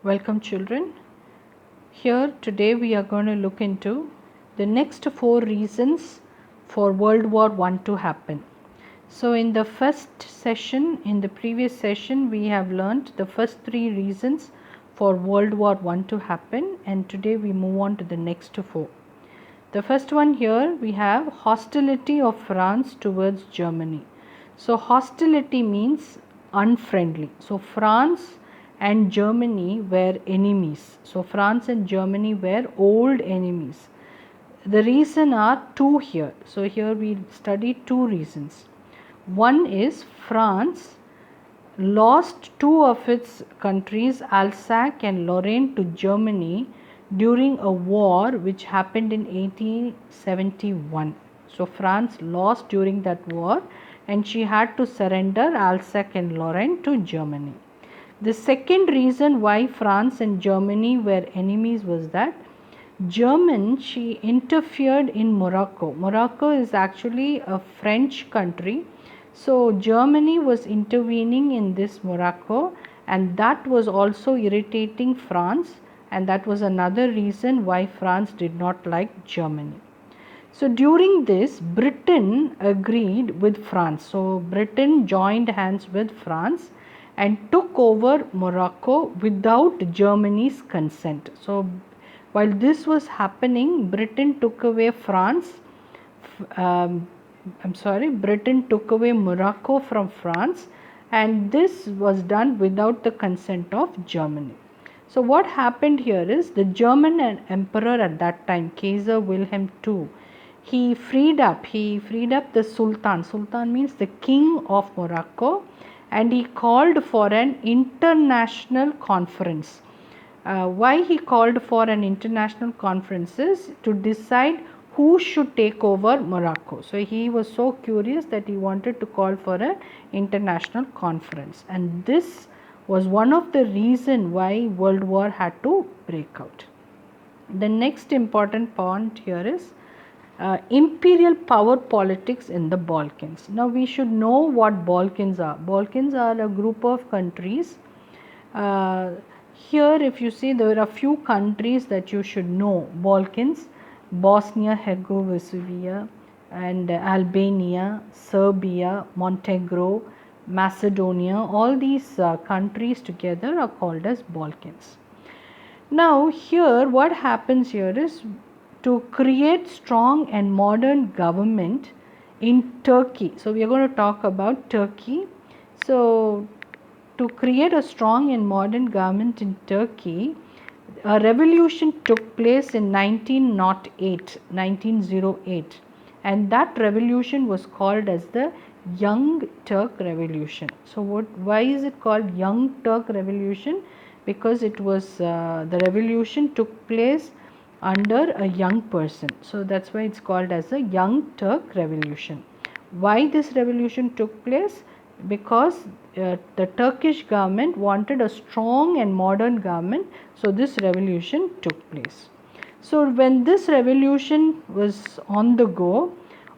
Welcome children. Here today we are going to look into the next 4 reasons for World War I to happen. So in the previous session we have learnt the first 3 reasons for World War I to happen, and today we move on to the next 4. The first one here we have hostility of France towards Germany. So hostility means unfriendly. So France and Germany were enemies. So France and Germany were old enemies. The reason are 2 here. So here we study 2 reasons. One is France lost 2 of its countries, Alsace and Lorraine, to Germany during a war which happened in 1871. So France lost during that war and she had to surrender Alsace and Lorraine to Germany. The second reason why France and Germany were enemies was that she interfered in Morocco. Morocco is actually a French country. So Germany was intervening in this Morocco, and that was also irritating France, and that was another reason why France did not like Germany. So during this, Britain agreed with France. So Britain joined hands with France and took over Morocco without Germany's consent. So while this was happening, Britain took away Britain took away Morocco from France, and this was done without the consent of Germany. So what happened here is the German emperor at that time, Kaiser Wilhelm II, he freed up the Sultan. Sultan means the king of Morocco, and he called for an international conference. Why he called for an international conference is to decide who should take over Morocco. So he was so curious that he wanted to call for an international conference, and this was one of the reasons why World War had to break out. The next important point here is imperial power politics in the Balkans. Now we should know what Balkans are. Balkans are a group of countries. Here if you see, there are a few countries that you should know. Balkans, Bosnia Herzegovina and Albania, Serbia, Montenegro, Macedonia, all these countries together are called as Balkans. Now here what happens here is, to create strong and modern government in Turkey. So we are going to talk about Turkey. So to create a strong and modern government in Turkey, a revolution took place in 1908, and that revolution was called as the Young Turk Revolution. So why is it called Young Turk Revolution? Because it was the revolution took place under a young person. So that's why it's called as a Young Turk Revolution. Why this revolution took place? Because the Turkish government wanted a strong and modern government, so this revolution took place. So when this revolution was on the go,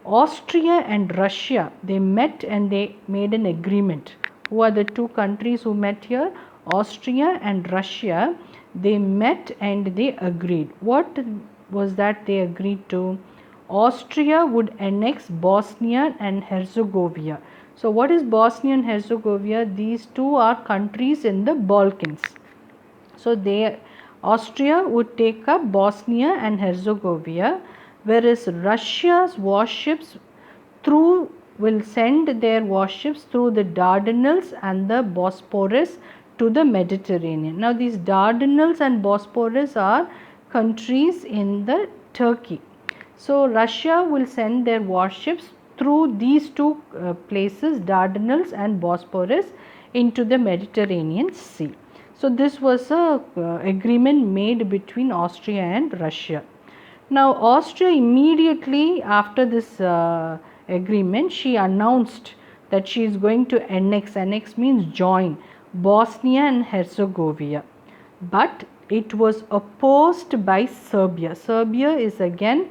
Austria and Russia, they met and they made an agreement. Who are the 2 countries who met here? Austria and Russia. They met and they agreed. What was that they agreed to? Austria would annex Bosnia and Herzegovina. So what is Bosnia and Herzegovina? These 2 are countries in the Balkans. So Austria would take up Bosnia and Herzegovina, whereas Russia's warships will send their warships through the Dardanelles and the Bosporus to the Mediterranean. Now these Dardanelles and Bosporus are countries in the Turkey. So Russia will send their warships through these 2 places, Dardanelles and Bosporus, into the Mediterranean Sea. So this was a agreement made between Austria and Russia. Now Austria, immediately after this agreement, she announced that she is going to annex means join Bosnia and Herzegovina, but it was opposed by Serbia. Serbia is again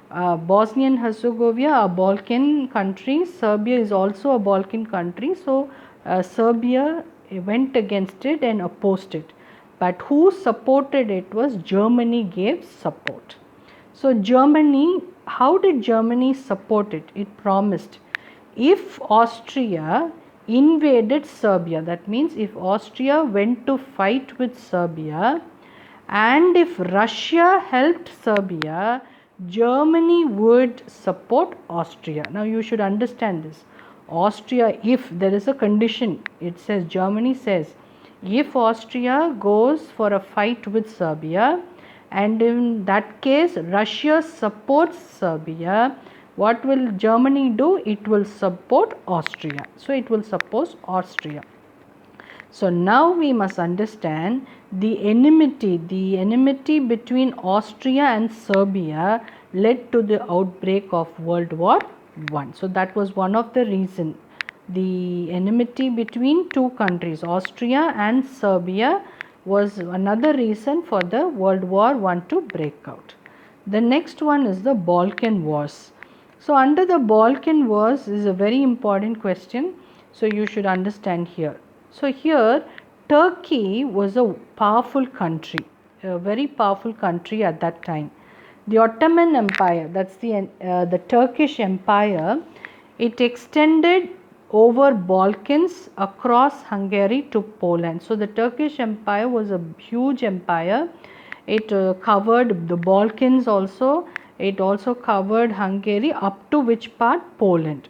Bosnia and Herzegovina, a Balkan country. Serbia is also a Balkan country. So Serbia went against it and opposed it. but who supported it was Germany gave support. So Germany, how did Germany support it? It promised if Austria invaded Serbia, that means if Austria went to fight with Serbia and if Russia helped Serbia, Germany would support Austria. Now you should understand this. Austria, if there is a condition, it says, Germany says, if Austria goes for a fight with Serbia and in that case Russia supports Serbia, what will Germany do? It will support Austria. So it will support Austria. So now we must understand the enmity between Austria and Serbia led to the outbreak of World War I. So that was one of the reasons. The enmity between two countries, Austria and Serbia, was another reason for the World War I to break out. The next one is the Balkan Wars. So under the Balkan Wars is a very important question. So you should understand here. So here Turkey was a powerful country, a very powerful country at that time. The Ottoman Empire, that's the Turkish Empire, it extended over Balkans across Hungary to Poland. So the Turkish Empire was a huge empire. It covered the Balkans also. It also covered Hungary up to which part? Poland.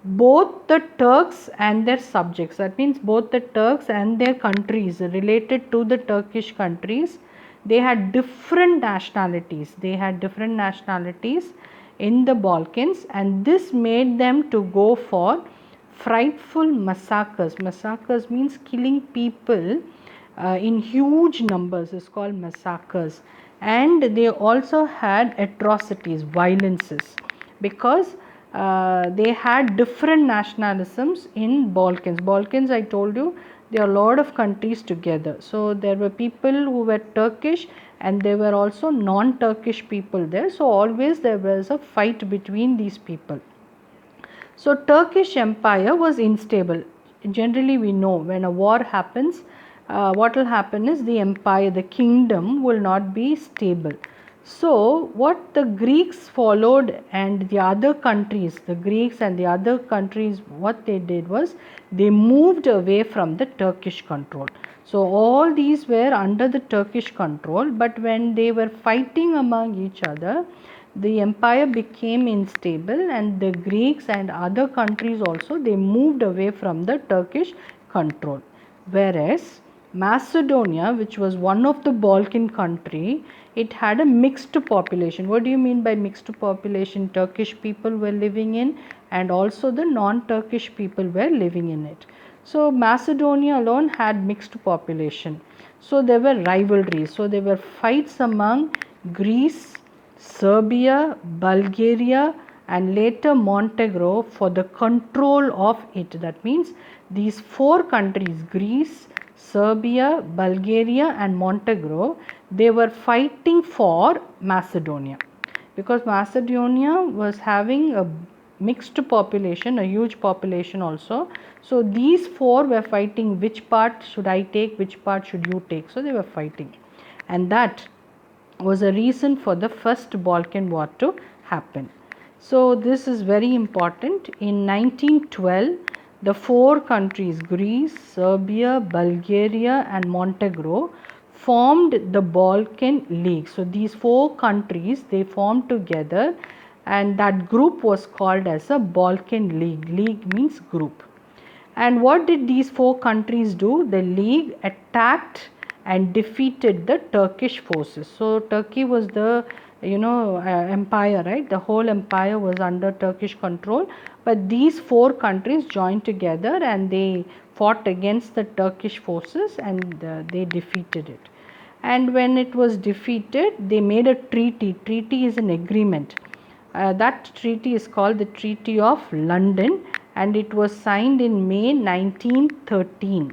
Both the Turks and their subjects, that means both the Turks and their countries related to the Turkish countries, they had different nationalities. They had different nationalities in the Balkans, and this made them to go for frightful massacres. Massacres means killing people in huge numbers is called massacres. And they also had atrocities, violences, because they had different nationalisms in Balkans. Balkans, I told you, there are a lot of countries together. So there were people who were Turkish and there were also non-Turkish people there. So always there was a fight between these people. So Turkish Empire was unstable. Generally we know when a war happens, what will happen is the empire, the kingdom will not be stable. So what the Greeks followed and the other countries, the Greeks and the other countries, what they did was they moved away from the Turkish control. So all these were under the Turkish control, but when they were fighting among each other, the empire became unstable and the Greeks and other countries also, they moved away from the Turkish control. Whereas Macedonia, which was one of the Balkan country, it had a mixed population. What do you mean by mixed population? Turkish people were living in and also the non-Turkish people were living in it. So Macedonia alone had mixed population. So there were rivalries. So there were fights among Greece, Serbia, Bulgaria and later Montenegro for the control of it. That means these four countries, Greece, Serbia, Bulgaria and Montenegro, they were fighting for Macedonia because Macedonia was having a mixed population, a huge population also. So these four were fighting which part should I take, which part should you take. So they were fighting, and that was a reason for the first Balkan War to happen. So this is very important. In 1912, the four countries Greece, Serbia, Bulgaria and Montenegro formed the Balkan League. So these four countries, they formed together and that group was called as a Balkan League. League means group. And what did these four countries do? The league attacked and defeated the Turkish forces. So Turkey was the empire, right? The whole empire was under Turkish control, but these four countries joined together and they fought against the Turkish forces and they defeated it. And when it was defeated, they made a treaty. Treaty is an agreement. That treaty is called the Treaty of London and it was signed in May 1913.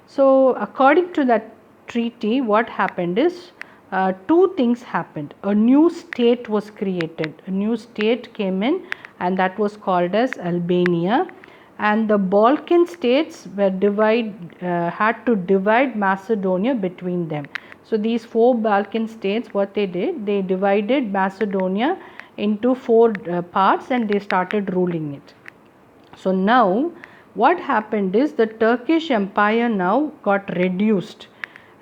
So according to that treaty, what happened is two things happened. A new state was created. A new state came in and that was called as Albania. and the Balkan states had to divide Macedonia between them. So these 4 Balkan states, what they did, they divided Macedonia into 4 parts and they started ruling it. So now what happened is the Turkish Empire now got reduced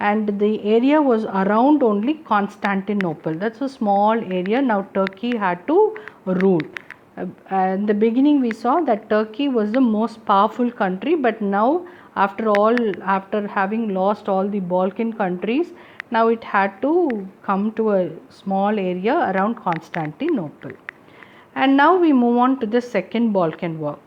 and the area was around only Constantinople. That's a small area. Now Turkey had to rule. In the beginning we saw that Turkey was the most powerful country, but now after having lost all the Balkan countries, now it had to come to a small area around Constantinople. And now we move on to the Second Balkan War.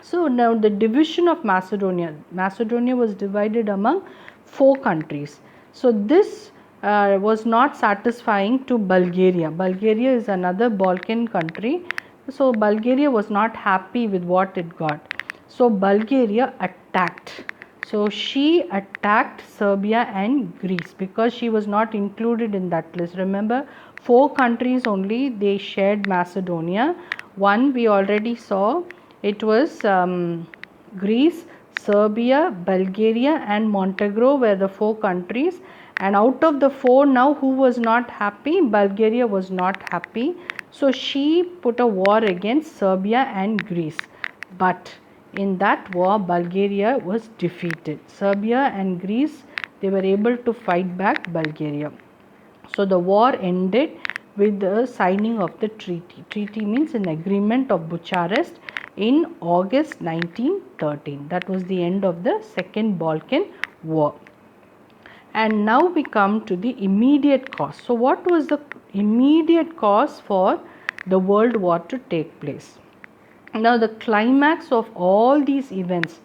So now the division of Macedonia was divided among 4 countries. So this was not satisfying to Bulgaria. Bulgaria is another Balkan country. So Bulgaria was not happy with what it got. So Bulgaria attacked. So she attacked Serbia and Greece because she was not included in that list. Remember, 4 countries only they shared Macedonia. One we already saw. It was Greece, Serbia, Bulgaria and Montenegro were the 4 countries, and out of the 4 now who was not happy? Bulgaria was not happy. So she put a war against Serbia and Greece, but in that war Bulgaria was defeated. Serbia and Greece, they were able to fight back Bulgaria. So the war ended with the signing of the treaty. Treaty means an agreement of Bucharest in August 1913. That was the end of the Second Balkan War. And now we come to the immediate cause. So what was the immediate cause for the World War to take place? Now the climax of all these events,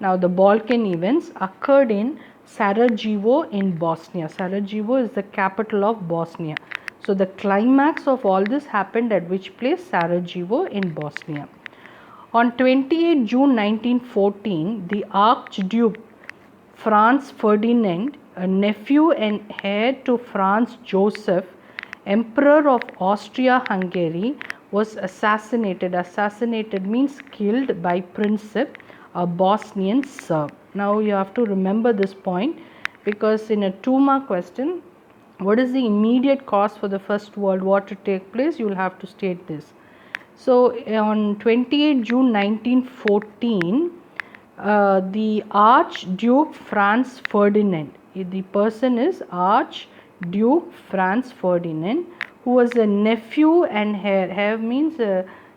now the Balkan events, occurred in Sarajevo in Bosnia. Sarajevo is the capital of Bosnia. So the climax of all this happened at which place? Sarajevo in Bosnia. On 28 June 1914, the Archduke Franz Ferdinand, a nephew and heir to Franz Joseph, Emperor of Austria-Hungary, was assassinated. Assassinated means killed by Princip, a Bosnian Serb. Now you have to remember this point because in a 2-mark question, what is the immediate cause for the First World War to take place? You will have to state this. So on 28 June 1914, the Archduke Franz Ferdinand, the person is Archduke Franz Ferdinand, who was a nephew and heir. Heir means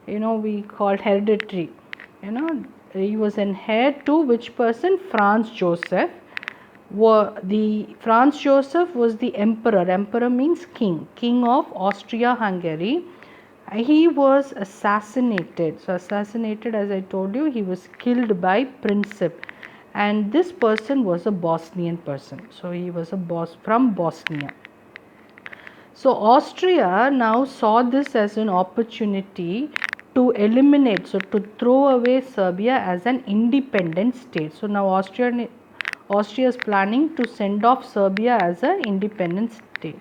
we call hereditary. He was an heir to which person? Franz Joseph. Franz Joseph was the emperor. Emperor means king of Austria-Hungary. He was assassinated. So assassinated, as I told you, he was killed by Princip, and this person was a Bosnian person. So he was a boss from Bosnia. So Austria now saw this as an opportunity to eliminate, so to throw away Serbia as an independent state. So now Austria is planning to send off Serbia as an independent state.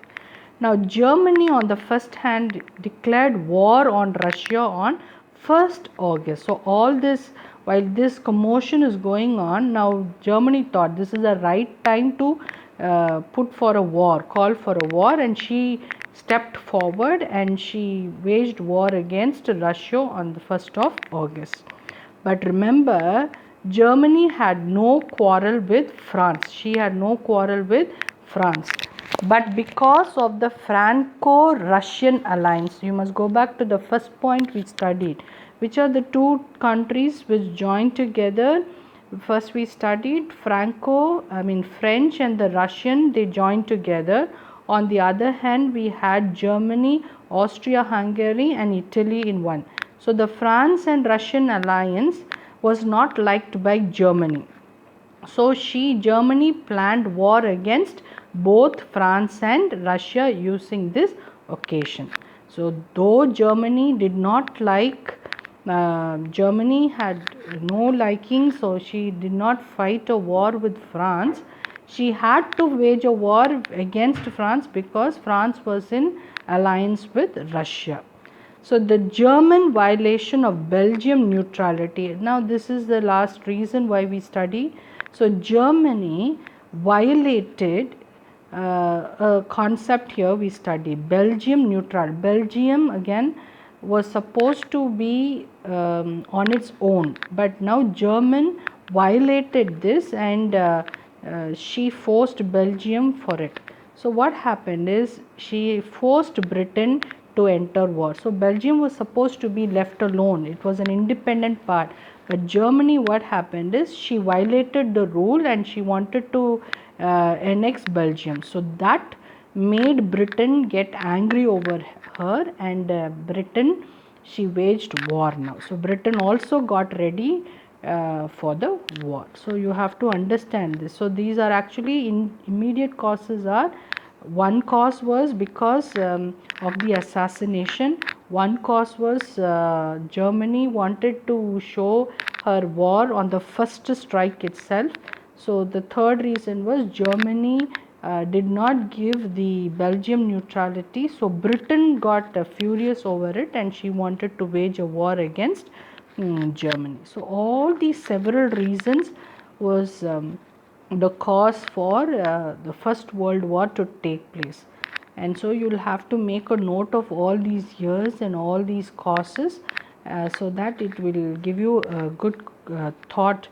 Now Germany on the first hand declared war on Russia on 1st August. So all this, while this commotion is going on, now Germany thought this is the right time to call for a war, and she stepped forward and she waged war against Russia on the 1st of August. But remember, Germany had no quarrel with France. She had no quarrel with France. But because of the Franco-Russian alliance, you must go back to the first point we studied. Which are the 2 countries which joined together? First we studied French and the Russian, they joined together. On the other hand, we had Germany, Austria-Hungary and Italy in one. So the France and Russian alliance was not liked by Germany. So Germany planned war against both France and Russia using this occasion. So though Germany did not like, Germany had no liking, so she did not fight a war with France. She had to wage a war against France because France was in alliance with Russia. So the German violation of Belgium neutrality. Now this is the last reason why we study. So Germany violated a concept here we study, Belgium neutral. Belgium again was supposed to be on its own, but now German violated this, and she forced Belgium for it. So what happened is she forced Britain to enter war. So Belgium was supposed to be left alone. It was an independent part. But Germany, what happened is she violated the rule and she wanted to annex Belgium. So that made Britain get angry over her, and Britain, she waged war now. So Britain also got ready for the war. So you have to understand this. So these are actually immediate causes are, one cause was because of the assassination, one cause was Germany wanted to show her war on the first strike itself. So the third reason was Germany did not give the Belgium neutrality, so Britain got furious over it and she wanted to wage a war against Germany. So all these several reasons was the cause for the First World War to take place. And so you will have to make a note of all these years and all these causes, so that it will give you a good thought,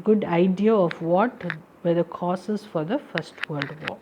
good idea of what were the causes for the First World War.